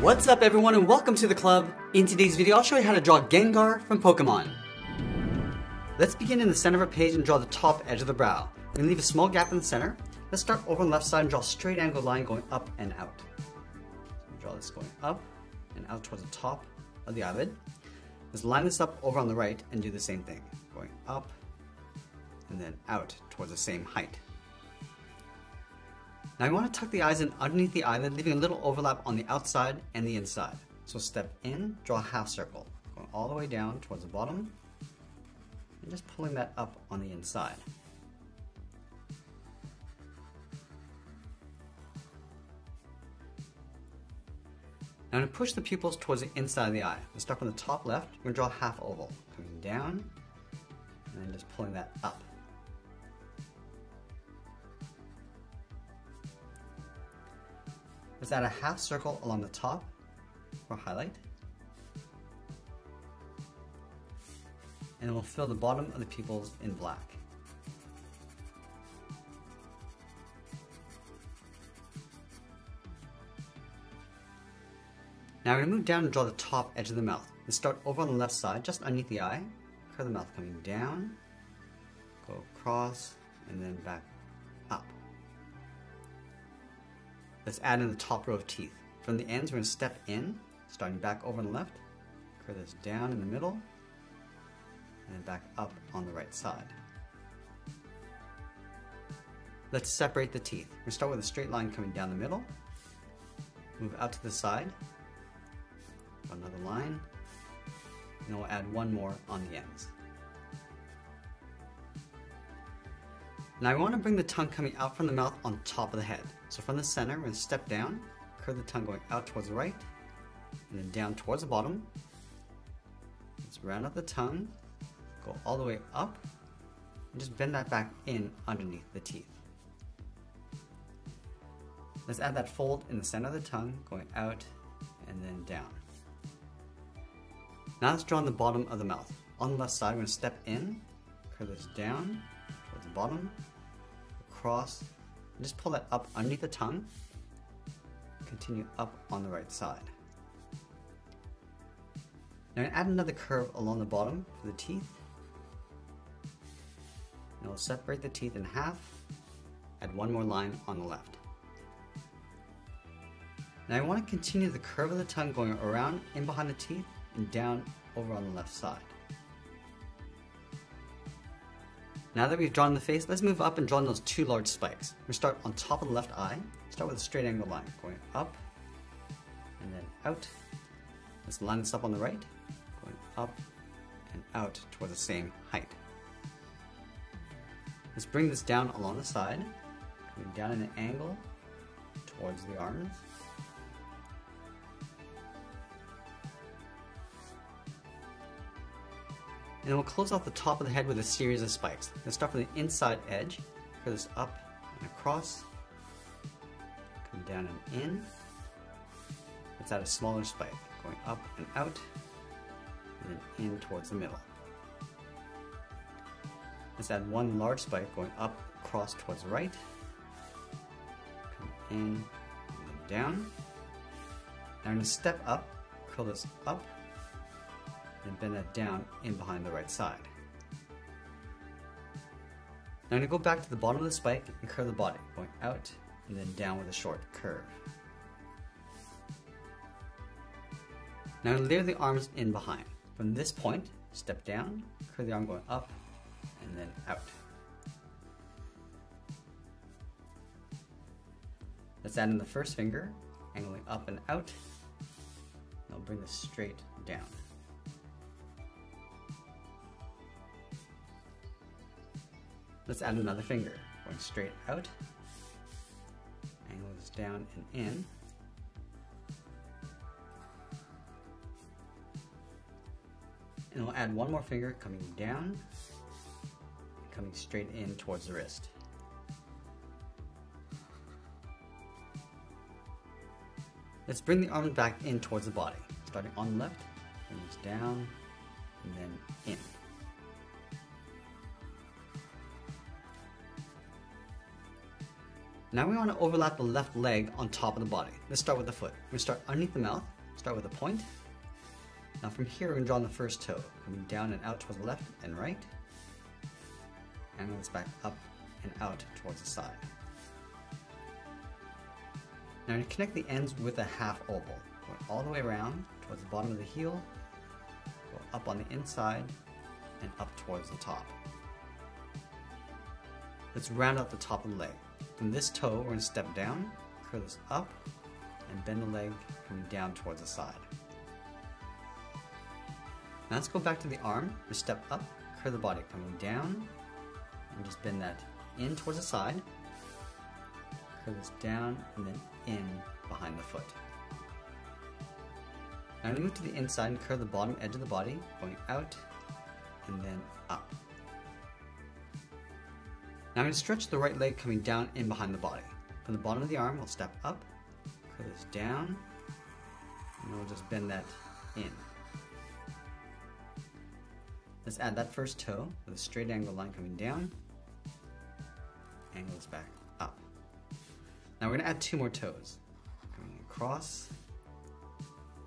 What's up everyone and welcome to the club. In today's video I'll show you how to draw Gengar from Pokemon. Let's begin in the center of our page and draw the top edge of the brow. We're going to leave a small gap in the center. Let's start over on the left side and draw a straight angled line going up and out. So draw this going up and out towards the top of the eyelid. Let's line this up over on the right and do the same thing. Going up and then out towards the same height. Now you want to tuck the eyes in underneath the eyelid, leaving a little overlap on the outside and the inside. So step in, draw a half circle, going all the way down towards the bottom, and just pulling that up on the inside. Now to push the pupils towards the inside of the eye. Let's start from the top left, we're going to draw a half oval, coming down, and then just pulling that up. Let's add a half circle along the top for highlight. And then we'll fill the bottom of the pupils in black. Now we're going to move down and draw the top edge of the mouth. Let's start over on the left side, just underneath the eye. Curve the mouth coming down, go across, and then back up. Let's add in the top row of teeth. From the ends, we're going to step in, starting back over on the left, curve this down in the middle, and then back up on the right side. Let's separate the teeth. We're going to start with a straight line coming down the middle, move out to the side, another line, and then we'll add one more on the ends. Now we want to bring the tongue coming out from the mouth on top of the head. So from the center, we're going to step down, curve the tongue going out towards the right, and then down towards the bottom. Let's round out the tongue, go all the way up, and just bend that back in underneath the teeth. Let's add that fold in the center of the tongue, going out and then down. Now let's draw on the bottom of the mouth. On the left side, we're going to step in, curve this down towards the bottom, across, and just pull that up underneath the tongue. Continue up on the right side. Now add another curve along the bottom for the teeth. Now we'll separate the teeth in half, add one more line on the left. Now I want to continue the curve of the tongue going around in behind the teeth and down over on the left side. Now that we've drawn the face, let's move up and draw in those two large spikes. We'll start on top of the left eye, start with a straight angle line, going up and then out. Let's line this up on the right, going up and out toward the same height. Let's bring this down along the side, coming down at an angle towards the arms. And then we'll close off the top of the head with a series of spikes. Let's start from the inside edge, curve this up and across, come down and in. Let's add a smaller spike, going up and out, and then in towards the middle. Let's add one large spike going up, across towards the right, come in, and then down. Now I'm going to step up, curl this up, and bend that down in behind the right side. Now I'm going to go back to the bottom of the spike and curve the body, going out and then down with a short curve. Now I'm going to layer the arms in behind. From this point, step down, curve the arm going up and then out. Let's add in the first finger, angling up and out. And I'll bring this straight down. Let's add another finger, going straight out, angle this down and in. And we'll add one more finger coming down, coming straight in towards the wrist. Let's bring the arms back in towards the body, starting on the left, bring this down, and then in. Now we want to overlap the left leg on top of the body. Let's start with the foot. We're going to start underneath the mouth, start with a point. Now from here we're going to draw on the first toe, coming down and out towards the left and right. And then it's back up and out towards the side. Now to connect the ends with a half oval, going all the way around towards the bottom of the heel, go up on the inside and up towards the top. Let's round out the top of the leg. From this toe we're going to step down, curl this up, and bend the leg coming down towards the side. Now let's go back to the arm. We step up, curl the body coming down, and just bend that in towards the side. Curl this down and then in behind the foot. Now I'm going to move to the inside and curl the bottom edge of the body, going out and then up. Now I'm going to stretch the right leg coming down in behind the body. From the bottom of the arm, we'll step up, curl this down, and we'll just bend that in. Let's add that first toe with a straight angle line coming down, angle this back up. Now we're going to add 2 more toes, coming across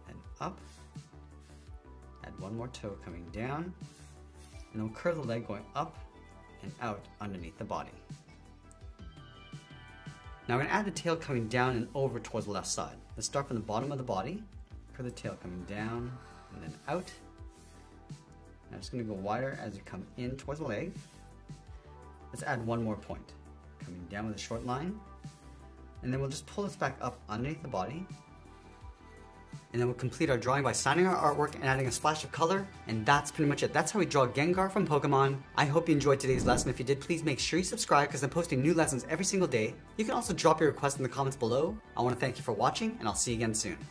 and up. Add 1 more toe coming down, and then we'll curve the leg going up and out underneath the body. Now we're going to add the tail coming down and over towards the left side. Let's start from the bottom of the body, curve the tail coming down and then out. Now it's going to go wider as you come in towards the leg. Let's add 1 more point, coming down with a short line, and then we'll just pull this back up underneath the body. And then we'll complete our drawing by signing our artwork and adding a splash of color, and that's pretty much it. That's how we draw Gengar from Pokemon. I hope you enjoyed today's lesson. If you did, please make sure you subscribe because I'm posting new lessons every single day. You can also drop your request in the comments below. I want to thank you for watching, and I'll see you again soon.